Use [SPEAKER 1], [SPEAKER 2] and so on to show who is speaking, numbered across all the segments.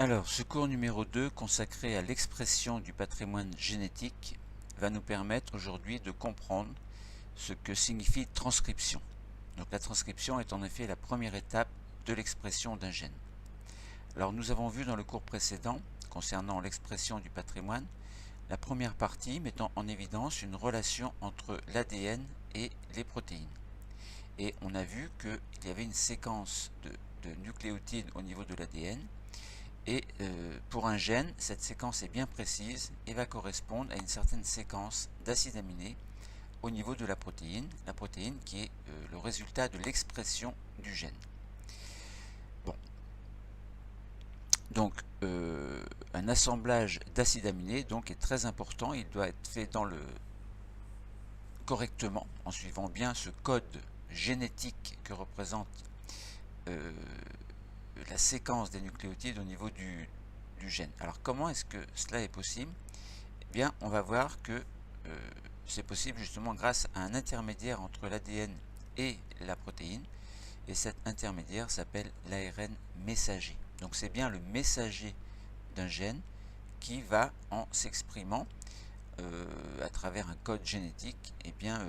[SPEAKER 1] Alors, ce cours numéro 2 consacré à l'expression du patrimoine génétique va nous permettre aujourd'hui de comprendre ce que signifie transcription. Donc la transcription est en effet la première étape de l'expression d'un gène. Alors nous avons vu dans le cours précédent, concernant l'expression du patrimoine, la première partie mettant en évidence une relation entre l'ADN et les protéines. Et on a vu qu'il y avait une séquence de nucléotides au niveau de l'ADN. Et pour un gène, cette séquence est bien précise et va correspondre à une certaine séquence d'acides aminés au niveau de la protéine qui est le résultat de l'expression du gène. Bon, donc un assemblage d'acides aminés donc, est très important, il doit être fait correctement, en suivant bien ce code génétique que représente la séquence des nucléotides au niveau du gène. Alors comment est-ce que cela est possible? Eh bien, on va voir que c'est possible justement grâce à un intermédiaire entre l'ADN et la protéine, et cet intermédiaire s'appelle l'ARN messager. Donc c'est bien le messager d'un gène qui va, en s'exprimant à travers un code génétique, eh bien,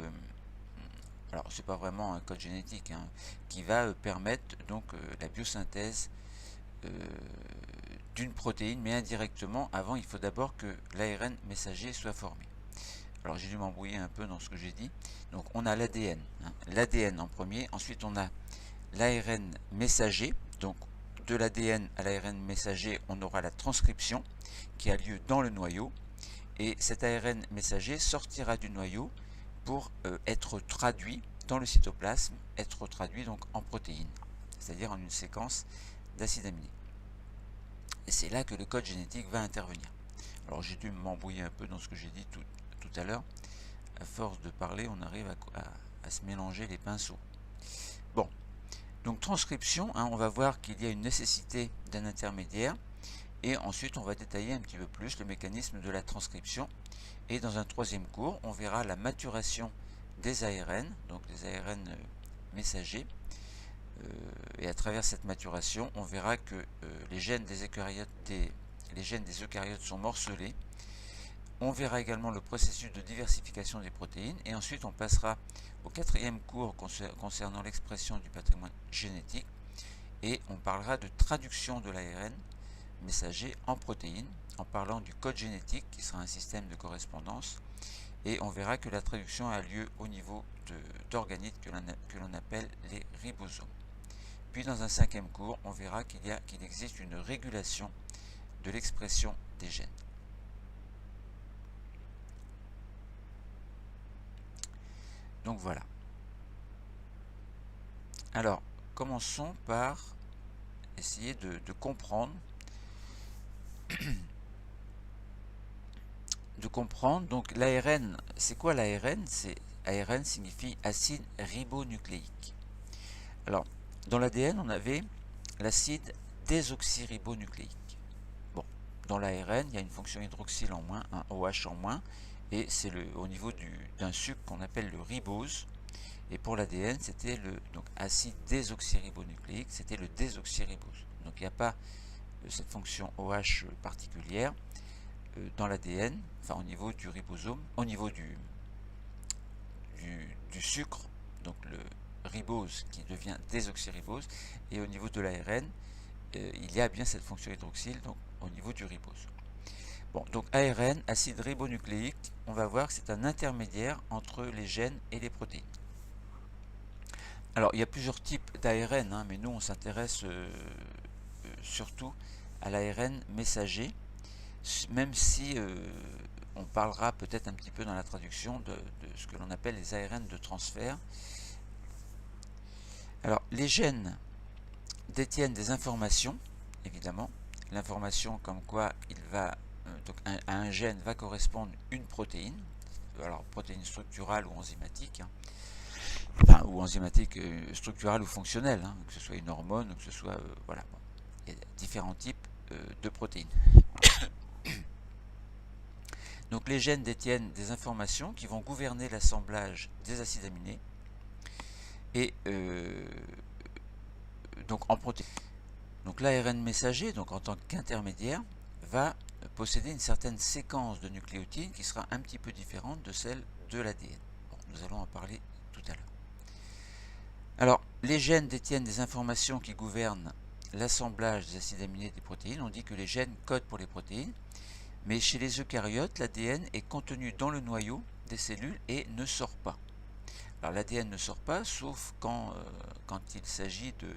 [SPEAKER 1] alors c'est pas vraiment un code génétique, hein, qui va permettre donc la biosynthèse d'une protéine, mais indirectement. Avant, il faut d'abord que l'ARN messager soit formé. Alors j'ai dû m'embrouiller un peu dans ce que j'ai dit. Donc on a l'ADN, hein, l'ADN en premier, ensuite on a l'ARN messager. Donc de l'ADN à l'ARN messager, on aura la transcription qui a lieu dans le noyau, et cet ARN messager sortira du noyau pour être traduit dans le cytoplasme, être traduit donc en protéines, c'est-à-dire en une séquence d'acides aminés. Et c'est là que le code génétique va intervenir. Alors j'ai dû m'embrouiller un peu dans ce que j'ai dit tout à l'heure. À force de parler, on arrive à se mélanger les pinceaux. Bon, donc transcription, hein, on va voir qu'il y a une nécessité d'un intermédiaire, et ensuite on va détailler un petit peu plus le mécanisme de la transcription. Et dans un troisième cours, on verra la maturation des ARN, donc des ARN messagers. Et à travers cette maturation, on verra que les gènes des eucaryotes sont morcelés. On verra également le processus de diversification des protéines, et ensuite on passera au quatrième cours concernant l'expression du patrimoine génétique, et on parlera de traduction de l'ARN messager en protéines, en parlant du code génétique qui sera un système de correspondance, et on verra que la traduction a lieu au niveau d'organites que l'on appelle les ribosomes. Puis dans un cinquième cours, on verra qu'il existe une régulation de l'expression des gènes. Donc voilà. Alors, commençons par essayer de comprendre. Donc l'ARN, c'est quoi l'ARN? ARN signifie acide ribonucléique. Alors, dans l'ADN, on avait l'acide désoxyribonucléique. Bon, dans l'ARN, il y a une fonction hydroxyle en moins, un OH en moins, et c'est au niveau d'un sucre qu'on appelle le ribose. Et pour l'ADN, c'était le acide désoxyribonucléique, c'était le désoxyribose. Donc il n'y a pas cette fonction OH particulière dans l'ADN, enfin au niveau du ribosome, au niveau du sucre, donc le ribose qui devient désoxyribose, et au niveau de l'ARN, il y a bien cette fonction hydroxyle, donc au niveau du ribose. Bon, donc ARN, acide ribonucléique, on va voir que c'est un intermédiaire entre les gènes et les protéines. Alors, il y a plusieurs types d'ARN, hein, mais nous, on s'intéresse surtout à l'ARN messager, même si on parlera peut-être un petit peu dans la traduction de ce que l'on appelle les ARN de transfert. Alors, les gènes détiennent des informations, évidemment. L'information comme quoi à un gène va correspondre une protéine, alors protéine structurale ou enzymatique, hein. Enfin, ou enzymatique, structurale ou fonctionnelle, hein, que ce soit une hormone, ou que ce soit, voilà, bon. Il y a différents types de protéines. Donc les gènes détiennent des informations qui vont gouverner l'assemblage des acides aminés, et donc en protéines. Donc l'ARN messager, donc en tant qu'intermédiaire, va posséder une certaine séquence de nucléotides qui sera un petit peu différente de celle de l'ADN. Bon, nous allons en parler tout à l'heure. Alors, les gènes détiennent des informations qui gouvernent l'assemblage des acides aminés des protéines. On dit que les gènes codent pour les protéines, mais chez les eucaryotes, l'ADN est contenu dans le noyau des cellules et ne sort pas. Alors l'ADN ne sort pas, sauf quand il s'agit de...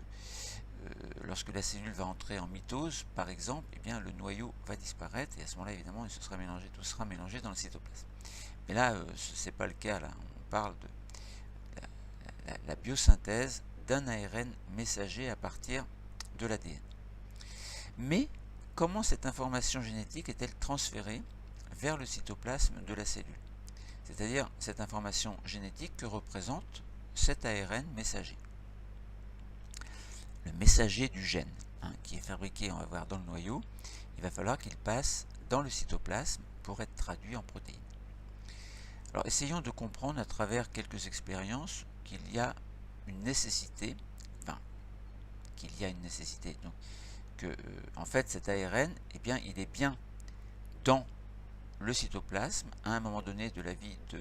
[SPEAKER 1] lorsque la cellule va entrer en mitose, par exemple, eh bien, le noyau va disparaître et à ce moment-là, évidemment, tout sera mélangé dans le cytoplasme. Mais là, ce n'est pas le cas. Là. On parle de la biosynthèse d'un ARN messager à partir de l'ADN. Mais comment cette information génétique est-elle transférée vers le cytoplasme de la cellule? C'est-à-dire cette information génétique que représente cet ARN messager. Le messager du gène, qui est fabriqué, on va voir, dans le noyau, il va falloir qu'il passe dans le cytoplasme pour être traduit en protéines. Alors essayons de comprendre à travers quelques expériences qu'il y a une nécessité, donc que en fait cet ARN, eh bien, il est bien dans le cytoplasme à un moment donné de la vie de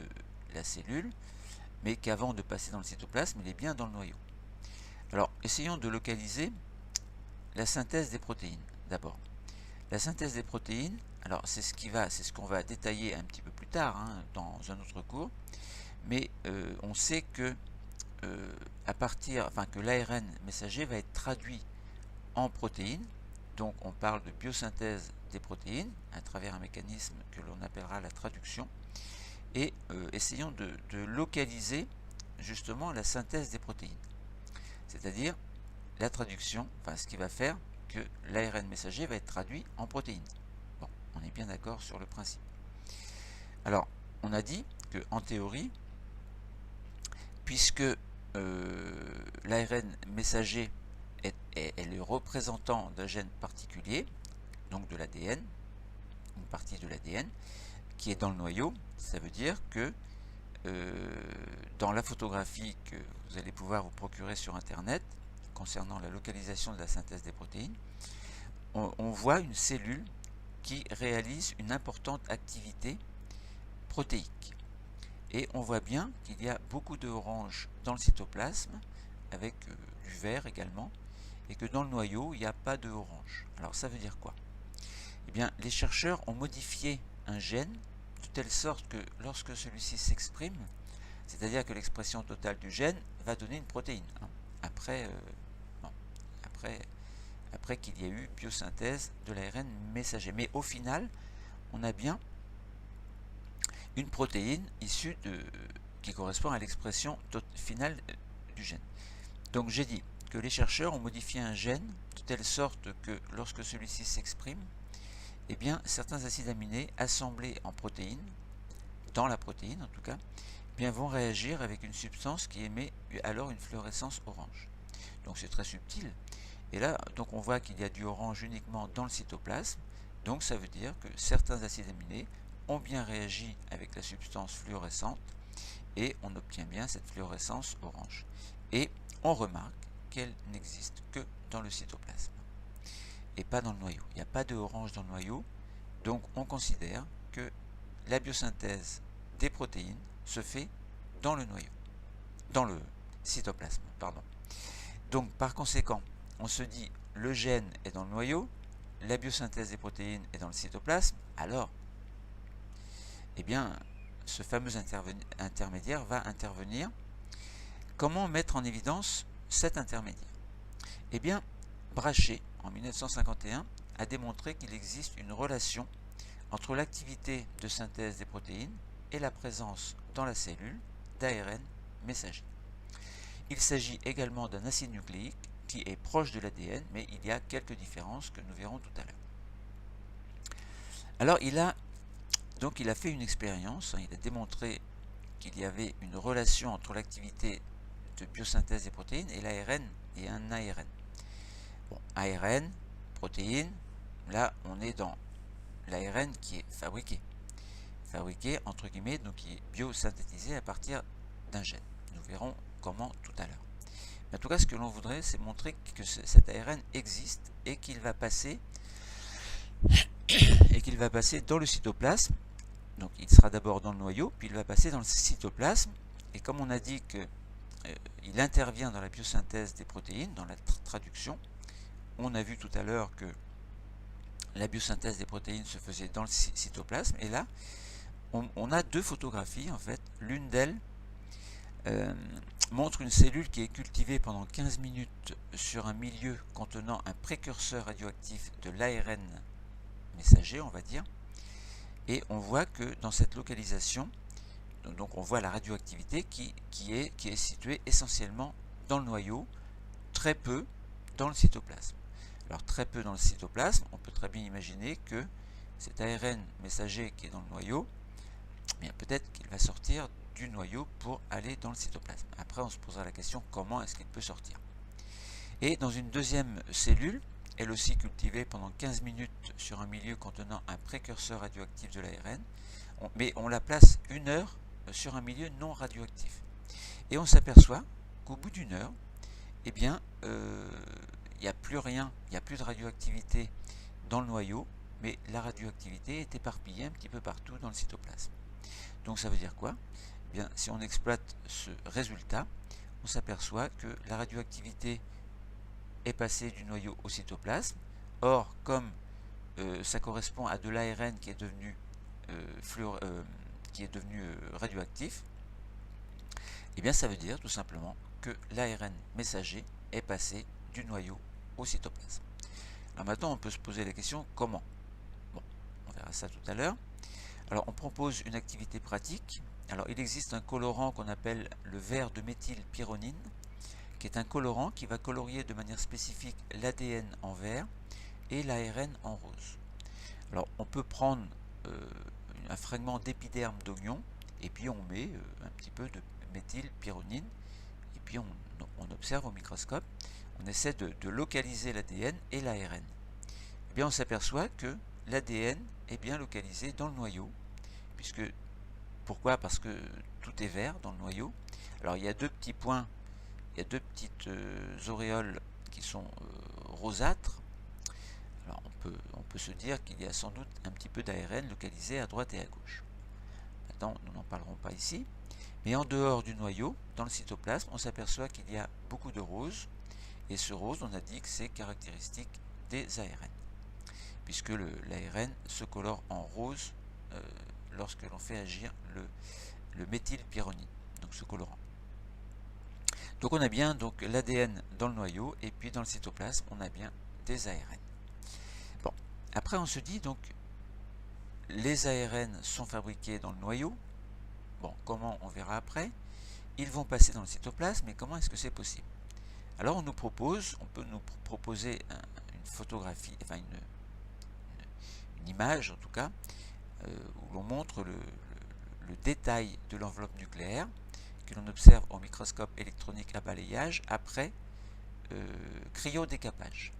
[SPEAKER 1] la cellule, mais qu'avant de passer dans le cytoplasme, il est bien dans le noyau. Alors, essayons de localiser la synthèse des protéines d'abord. La synthèse des protéines, alors c'est ce qu'on va détailler un petit peu plus tard dans un autre cours, mais on sait que que l'ARN messager va être traduit en protéines. Donc on parle de biosynthèse des protéines à travers un mécanisme que l'on appellera la traduction. Et essayons de localiser justement la synthèse des protéines. C'est-à-dire la traduction, ce qui va faire que l'ARN messager va être traduit en protéines. Bon, on est bien d'accord sur le principe. Alors, on a dit que en théorie, puisque l'ARN messager est le représentant d'un gène particulier, donc de l'ADN, une partie de l'ADN, qui est dans le noyau, ça veut dire que dans la photographie que vous allez pouvoir vous procurer sur Internet, concernant la localisation de la synthèse des protéines, on voit une cellule qui réalise une importante activité protéique. Et on voit bien qu'il y a beaucoup de orange dans le cytoplasme, avec du vert également, et que dans le noyau, il n'y a pas de orange. Alors ça veut dire quoi? Eh bien, les chercheurs ont modifié un gène de telle sorte que lorsque celui-ci s'exprime, c'est-à-dire que l'expression totale du gène va donner une protéine, après qu'il y ait eu biosynthèse de l'ARN messager. Mais au final, on a bien une protéine issue qui correspond à l'expression finale du gène. Donc j'ai dit que les chercheurs ont modifié un gène de telle sorte que lorsque celui-ci s'exprime, eh bien certains acides aminés assemblés en protéines, dans la protéine en tout cas, eh bien, vont réagir avec une substance qui émet alors une fluorescence orange. Donc c'est très subtil. Et là, donc on voit qu'il y a du orange uniquement dans le cytoplasme. Donc ça veut dire que certains acides aminés ont bien réagi avec la substance fluorescente et on obtient bien cette fluorescence orange. Et on remarque qu'elle n'existe que dans le cytoplasme et pas dans le noyau. Il n'y a pas de orange dans le noyau, donc on considère que la biosynthèse des protéines se fait dans le noyau, dans le cytoplasme, pardon. Donc par conséquent, on se dit le gène est dans le noyau, la biosynthèse des protéines est dans le cytoplasme, alors eh bien ce fameux intermédiaire va intervenir. Comment mettre en évidence cet intermédiaire? Eh bien, Brachet, en 1951, a démontré qu'il existe une relation entre l'activité de synthèse des protéines et la présence dans la cellule d'ARN messager. Il s'agit également d'un acide nucléique qui est proche de l'ADN, mais il y a quelques différences que nous verrons tout à l'heure. Alors il a fait une expérience, il a démontré qu'il y avait une relation entre l'activité de biosynthèse des protéines et l'ARN et un ARN. Bon, ARN, protéines, là on est dans l'ARN qui est fabriqué entre guillemets, donc qui est biosynthétisé à partir d'un gène. Nous verrons comment tout à l'heure. En tout cas, ce que l'on voudrait, c'est montrer que cet ARN existe et qu'il va passer dans le cytoplasme. Donc il sera d'abord dans le noyau, puis il va passer dans le cytoplasme. Et comme on a dit qu'il intervient dans la biosynthèse des protéines, dans la traduction, on a vu tout à l'heure que la biosynthèse des protéines se faisait dans le cytoplasme. Et là, on a deux photographies en fait. L'une d'elles montre une cellule qui est cultivée pendant 15 minutes sur un milieu contenant un précurseur radioactif de l'ARN messager, on va dire. Et on voit que dans cette localisation, donc on voit la radioactivité qui est située essentiellement dans le noyau, très peu dans le cytoplasme. Alors très peu dans le cytoplasme, on peut très bien imaginer que cet ARN messager qui est dans le noyau, bien peut-être qu'il va sortir du noyau pour aller dans le cytoplasme. Après on se posera la question comment est-ce qu'il peut sortir. Et dans une deuxième cellule, elle aussi cultivée pendant 15 minutes sur un milieu contenant un précurseur radioactif de l'ARN, mais on la place 1 heure sur un milieu non radioactif. Et on s'aperçoit qu'au bout d'1 heure, eh bien, il n'y a plus rien, il n'y a plus de radioactivité dans le noyau, mais la radioactivité est éparpillée un petit peu partout dans le cytoplasme. Donc ça veut dire quoi? Eh bien, si on exploite ce résultat, on s'aperçoit que la radioactivité est passée du noyau au cytoplasme. Or, comme ça correspond à de l'ARN qui est devenu radioactif, et bien ça veut dire tout simplement que l'ARN messager est passé du noyau au cytoplasme. Alors maintenant on peut se poser la question comment? Bon, on verra ça tout à l'heure. Alors on propose une activité pratique. Alors il existe un colorant qu'on appelle le vert de méthylpyronine, qui est un colorant qui va colorier de manière spécifique l'ADN en vert et l'ARN en rose. Alors on peut prendre un fragment d'épiderme d'oignon et puis on met un petit peu de méthylpyronine et puis on observe au microscope, on essaie de localiser l'ADN et l'ARN. Et bien on s'aperçoit que l'ADN est bien localisé dans le noyau, puisque pourquoi? Parce que tout est vert dans le noyau. Alors il y a deux petits points, il y a deux petites auréoles qui sont rosâtres. Alors on peut se dire qu'il y a sans doute un petit peu d'ARN localisé à droite et à gauche. Maintenant, nous n'en parlerons pas ici. Mais en dehors du noyau, dans le cytoplasme, on s'aperçoit qu'il y a beaucoup de rose. Et ce rose, on a dit que c'est caractéristique des ARN, puisque l'ARN se colore en rose lorsque l'on fait agir le méthylpyronine, donc ce colorant. Donc on a bien l'ADN dans le noyau, et puis dans le cytoplasme, on a bien des ARN. Bon, après on se dit donc, les ARN sont fabriqués dans le noyau. Bon, comment? On verra après. Ils vont passer dans le cytoplasme, mais comment est-ce que c'est possible? Alors on peut nous proposer une photographie, enfin une image en tout cas, où l'on montre le détail de l'enveloppe nucléaire que l'on observe au microscope électronique à balayage après cryodécapage.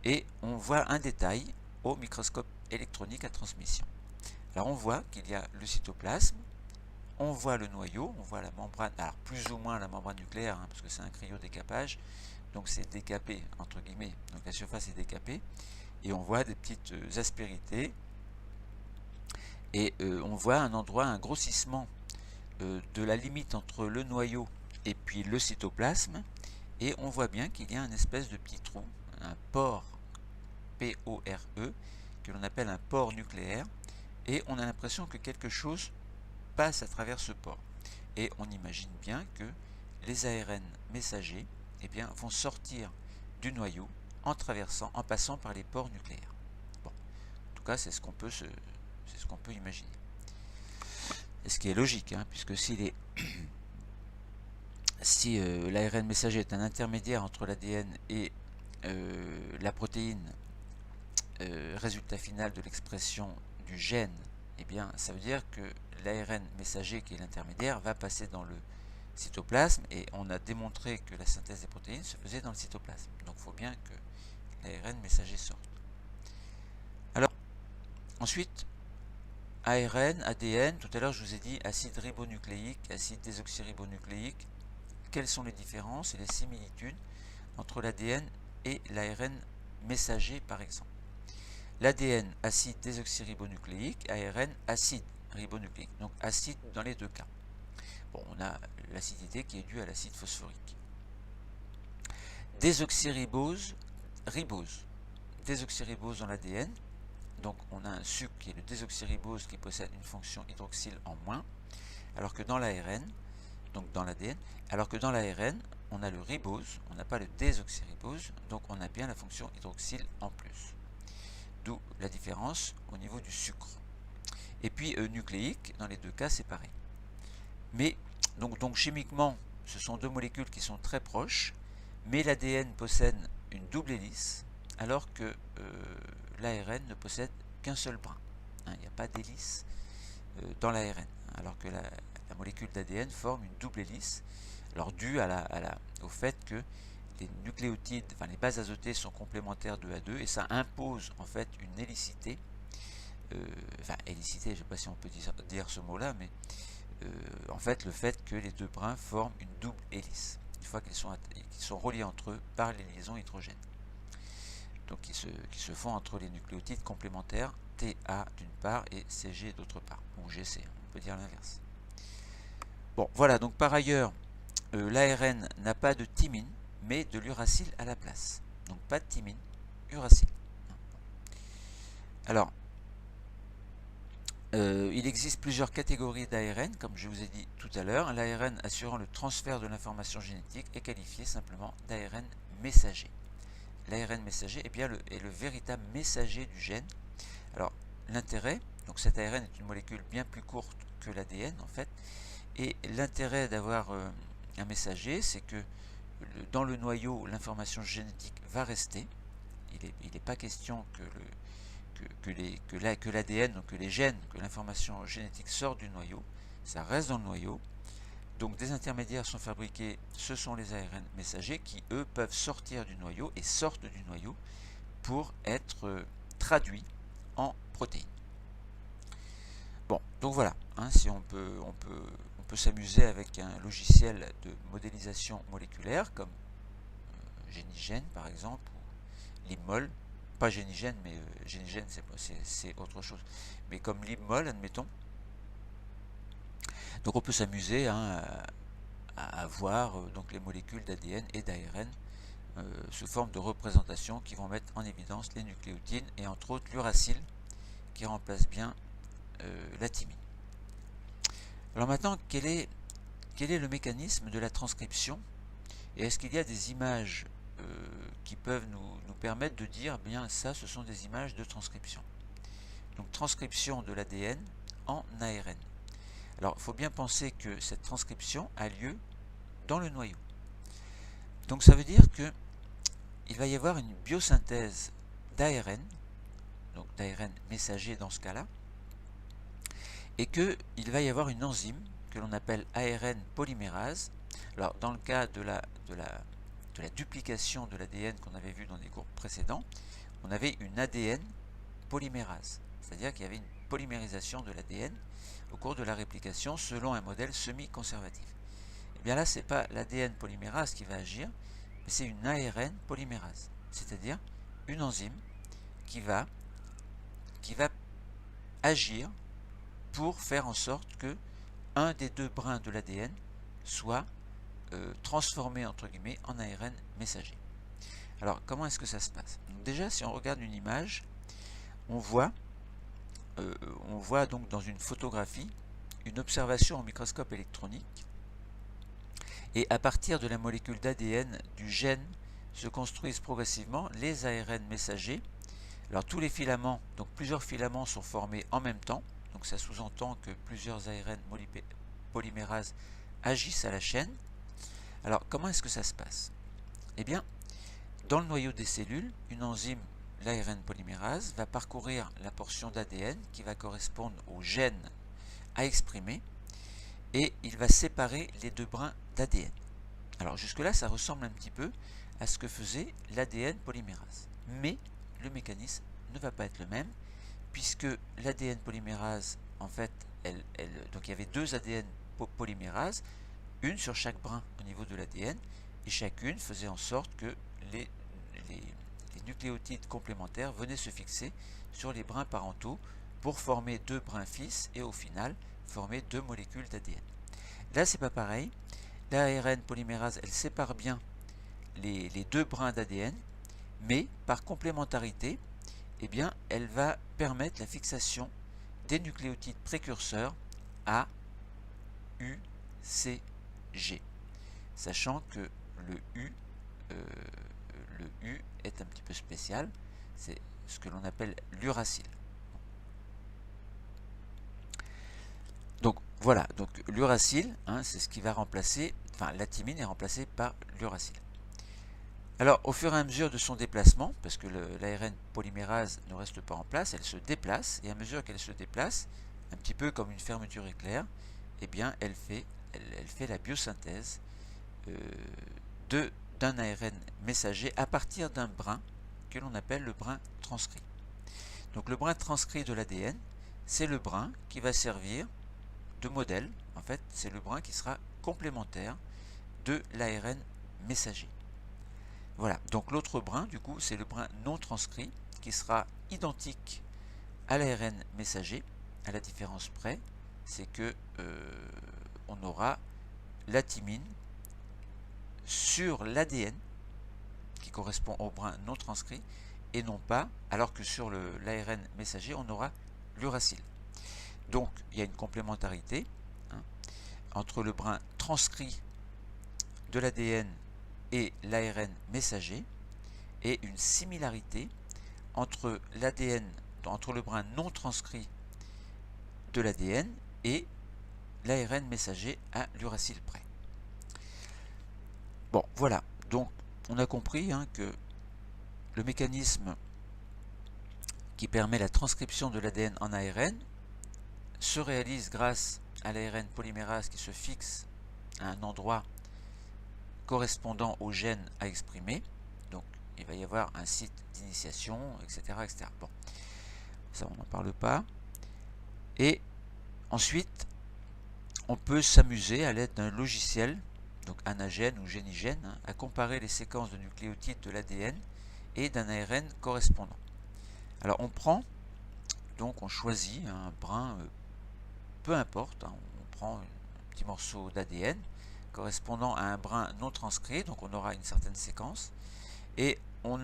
[SPEAKER 1] Et on voit un détail au microscope électronique à transmission. Alors on voit qu'il y a le cytoplasme, on voit le noyau, on voit la membrane, alors plus ou moins la membrane nucléaire, parce que c'est un cryodécapage, donc c'est décapé, entre guillemets, donc la surface est décapée, et on voit des petites aspérités, et on voit un endroit, un grossissement de la limite entre le noyau et puis le cytoplasme, et on voit bien qu'il y a une espèce de petit trou, un pore, P-O-R-E, que l'on appelle un pore nucléaire, et on a l'impression que quelque chose passe à travers ce pore. Et on imagine bien que les ARN messagers bien, vont sortir du noyau en passant par les pores nucléaires. Bon, en tout cas, c'est ce qu'on peut imaginer. Et ce qui est logique, puisque si l'ARN messager est un intermédiaire entre l'ADN et la protéine, résultat final de l'expression du gène, bien, ça veut dire que l'ARN messager, qui est l'intermédiaire, va passer dans le cytoplasme, et on a démontré que la synthèse des protéines se faisait dans le cytoplasme. Donc il faut bien que l'ARN messager sorte. Alors, ensuite, ARN, ADN, tout à l'heure je vous ai dit acide ribonucléique, acide désoxyribonucléique, quelles sont les différences et les similitudes entre l'ADN et l'ARN messager par exemple. L'ADN acide désoxyribonucléique, ARN acide ribonucléique, donc acide dans les deux cas. Bon, on a l'acidité qui est due à l'acide phosphorique. Désoxyribose, ribose. Désoxyribose dans l'ADN, donc on a un sucre qui est le désoxyribose qui possède une fonction hydroxyle en moins, alors que dans l'ARN, donc dans l'ADN, alors que dans l'ARN, on a le ribose, on n'a pas le désoxyribose, donc on a bien la fonction hydroxyle en plus. D'où la différence au niveau du sucre. Et puis nucléique, dans les deux cas, c'est pareil. Mais donc chimiquement, ce sont deux molécules qui sont très proches, mais l'ADN possède une double hélice, alors que l'ARN ne possède qu'un seul brin. Il n'y a pas d'hélice dans l'ARN, alors que la molécule d'ADN forme une double hélice, alors due au fait que les nucléotides, enfin les bases azotées sont complémentaires 2 à 2 et ça impose en fait une hélicité. Hélicité, je ne sais pas si on peut dire ce mot-là, mais en fait le fait que les deux brins forment une double hélice, une fois qu'ils sont reliés entre eux par les liaisons hydrogènes. Donc qui se font entre les nucléotides complémentaires TA d'une part et CG d'autre part, ou GC, on peut dire l'inverse. Bon, voilà, donc par ailleurs, l'ARN n'a pas de thymine, mais de l'uracile à la place. Donc pas de thymine, uracile. Alors, il existe plusieurs catégories d'ARN, comme je vous ai dit tout à l'heure. L'ARN assurant le transfert de l'information génétique est qualifié simplement d'ARN messager. L'ARN messager est le véritable messager du gène. Alors, l'intérêt, donc cet ARN est une molécule bien plus courte que l'ADN en fait, et l'intérêt d'avoir un messager, c'est que dans le noyau, l'information génétique va rester. Il n'est pas question que l'ADN, donc que les gènes, que l'information génétique sorte du noyau, ça reste dans le noyau. Donc des intermédiaires sont fabriqués, ce sont les ARN messagers qui eux peuvent sortir du noyau et sortent du noyau pour être traduits en protéines. Bon, donc voilà, si on peut s'amuser avec un logiciel de modélisation moléculaire comme Génigène par exemple, ou LibMol, pas Génigène, mais Génigène c'est autre chose, mais comme LibMol admettons. Donc on peut s'amuser à voir donc les molécules d'ADN et d'ARN sous forme de représentations qui vont mettre en évidence les nucléotides et entre autres l'uracile qui remplace bien la thymine. Alors maintenant, quel est le mécanisme de la transcription et est-ce qu'il y a des images qui peuvent nous permettre de dire bien ça, ce sont des images de transcription. Donc transcription de l'ADN en ARN. Alors il faut bien penser que cette transcription a lieu dans le noyau. Donc ça veut dire que il va y avoir une biosynthèse d'ARN, donc d'ARN messager dans ce cas-là, et qu'il va y avoir une enzyme que l'on appelle ARN polymérase. Alors dans le cas de la duplication de l'ADN qu'on avait vu dans des cours précédents, on avait une ADN polymérase, c'est-à-dire qu'il y avait une polymérisation de l'ADN au cours de la réplication selon un modèle semi-conservatif. Et bien là, ce n'est pas l'ADN polymérase qui va agir, mais c'est une ARN polymérase, c'est-à-dire une enzyme qui va agir pour faire en sorte que un des deux brins de l'ADN soit transformé entre guillemets en ARN messager. Alors comment est-ce que ça se passe? Donc, déjà, si on regarde une image, on voit donc dans une photographie une observation au microscope électronique et à partir de la molécule d'ADN du gène se construisent progressivement les ARN messagers. Alors tous les filaments, donc plusieurs filaments sont formés en même temps, donc ça sous-entend que plusieurs ARN polymérases agissent à la chaîne. Alors comment est-ce que ça se passe? Eh bien, dans le noyau des cellules, une enzyme, l'ARN polymérase, va parcourir la portion d'ADN qui va correspondre au gène à exprimer et il va séparer les deux brins d'ADN. Alors jusque-là, ça ressemble un petit peu à ce que faisait l'ADN polymérase. Mais le mécanisme ne va pas être le même puisque l'ADN polymérase, en fait, donc il y avait deux ADN polymérases, une sur chaque brin au niveau de l'ADN, et chacune faisait en sorte que les nucléotides complémentaires venaient se fixer sur les brins parentaux pour former deux brins fils et au final former deux molécules d'ADN. Là, c'est pas pareil. L'ARN polymérase, elle sépare bien les deux brins d'ADN, mais par complémentarité, eh bien, elle va permettre la fixation des nucléotides précurseurs A, U, C, G, sachant que le U est un petit peu spécial, c'est ce que l'on appelle l'uracile. Donc voilà, donc l'uracile, hein, c'est ce qui va remplacer, enfin la thymine est remplacée par l'uracile. Alors au fur et à mesure de son déplacement, parce que l'ARN polymérase ne reste pas en place, elle se déplace, et à mesure qu'elle se déplace, un petit peu comme une fermeture éclair, eh bien elle fait la biosynthèse d'un ARN messager à partir d'un brin que l'on appelle le brin transcrit. Donc le brin transcrit de l'ADN, c'est le brin qui va servir de modèle, en fait c'est le brin qui sera complémentaire de l'ARN messager. Voilà, donc l'autre brin du coup c'est le brin non transcrit qui sera identique à l'ARN messager, à la différence près, c'est que on aura la thymine sur l'ADN qui correspond au brin non transcrit et non pas, alors que sur l'ARN messager on aura l'uracile. Donc il y a une complémentarité entre le brin transcrit de l'ADN et l'ARN messager et une similarité entre l'ADN, entre le brin non transcrit de l'ADN et l'ARN messager à l'uracile près. Bon, voilà, donc on a compris que le mécanisme qui permet la transcription de l'ADN en ARN se réalise grâce à l'ARN polymérase qui se fixe à un endroit correspondant au gène à exprimer. Donc il va y avoir un site d'initiation, etc., etc. Bon, ça on n'en parle pas. Et ensuite, on peut s'amuser à l'aide d'un logiciel, donc Anagène ou Génigène, à comparer les séquences de nucléotides de l'ADN et d'un ARN correspondant. Alors on prend, donc on choisit un brin, peu importe, on prend un petit morceau d'ADN correspondant à un brin non transcrit, donc on aura une certaine séquence, et on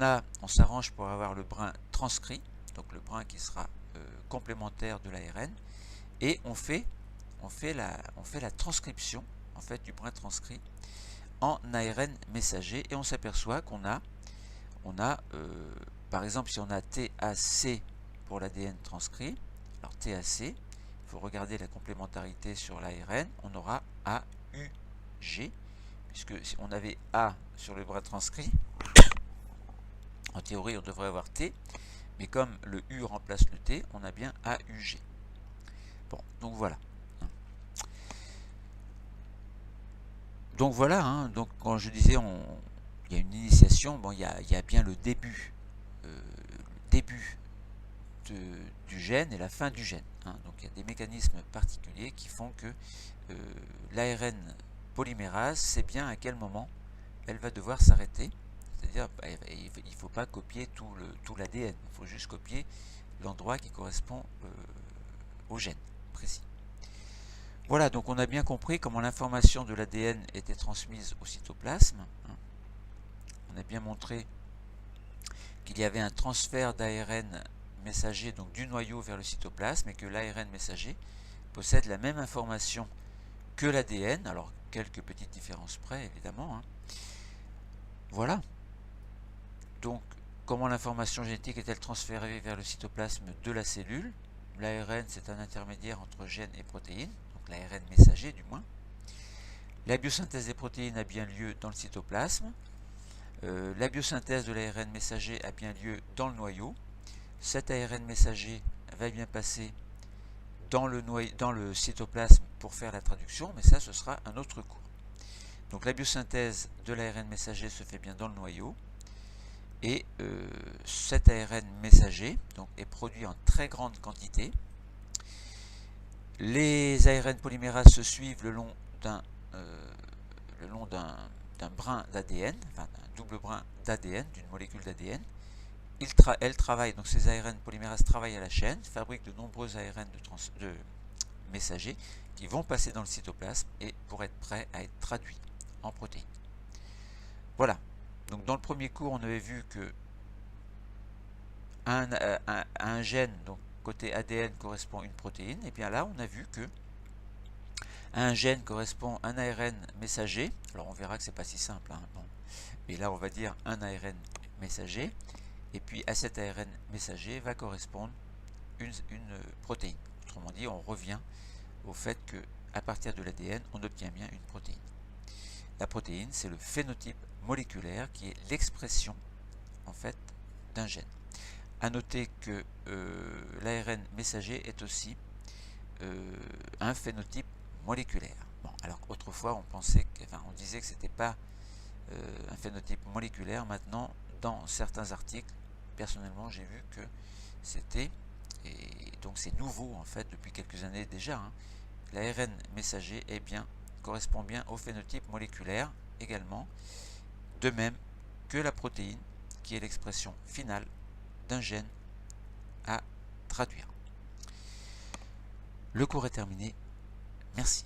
[SPEAKER 1] s'arrange pour avoir le brin transcrit, donc le brin qui sera complémentaire de l'ARN, et on fait la transcription en fait du brin transcrit en ARN messager, et on s'aperçoit qu'on a par exemple si on a TAC pour l'ADN transcrit, alors TAC, il faut regarder la complémentarité sur l'ARN, on aura AUG, puisque si on avait A sur le brin transcrit, en théorie on devrait avoir T, mais comme le U remplace le T, on a bien AUG. Bon, donc voilà. Donc voilà, donc quand je disais il y a une initiation, bon, il y a bien le début du gène et la fin du gène. Donc il y a des mécanismes particuliers qui font que l'ARN polymérase sait bien à quel moment elle va devoir s'arrêter. C'est-à-dire il ne faut pas copier tout l'ADN, il faut juste copier l'endroit qui correspond au gène précis. Voilà, donc on a bien compris comment l'information de l'ADN était transmise au cytoplasme. On a bien montré qu'il y avait un transfert d'ARN messager, donc du noyau vers le cytoplasme, et que l'ARN messager possède la même information que l'ADN, alors quelques petites différences près évidemment. Voilà. Donc comment l'information génétique est-elle transférée vers le cytoplasme de la cellule? L'ARN c'est un intermédiaire entre gènes et protéines, donc l'ARN messager du moins. La biosynthèse des protéines a bien lieu dans le cytoplasme. La biosynthèse de l'ARN messager a bien lieu dans le noyau. Cet ARN messager va bien passer dans le cytoplasme pour faire la traduction, mais ça ce sera un autre cours. Donc la biosynthèse de l'ARN messager se fait bien dans le noyau, et cet ARN messager donc, est produit en très grande quantité. Les ARN polymérases se suivent le long d'un le long d'un brin d'ADN, enfin d'un double brin d'ADN, d'une molécule d'ADN. Elle travaille, donc ces ARN polymérases travaillent à la chaîne, fabriquent de nombreux ARN de messagers qui vont passer dans le cytoplasme et pour être prêts à être traduits en protéines. Voilà. Donc dans le premier cours, on avait vu que un gène, donc côté ADN, correspond à une protéine. Et bien là, on a vu que à un gène correspond un ARN messager. Alors on verra que c'est pas si simple, hein, bon. Mais là, on va dire un ARN messager. Et puis à cet ARN messager va correspondre une protéine. Autrement dit, on revient au fait que à partir de l'ADN, on obtient bien une protéine. La protéine, c'est le phénotype moléculaire qui est l'expression en fait d'un gène. A noter que l'ARN messager est aussi un phénotype moléculaire. Bon, alors autrefois on pensait on disait que c'était pas un phénotype moléculaire. Maintenant, dans certains articles, personnellement, j'ai vu que c'était, et donc c'est nouveau en fait depuis quelques années déjà, hein, l'ARN messager correspond bien au phénotype moléculaire également, de même que la protéine qui est l'expression finale d'un gène à traduire. Le cours est terminé. Merci.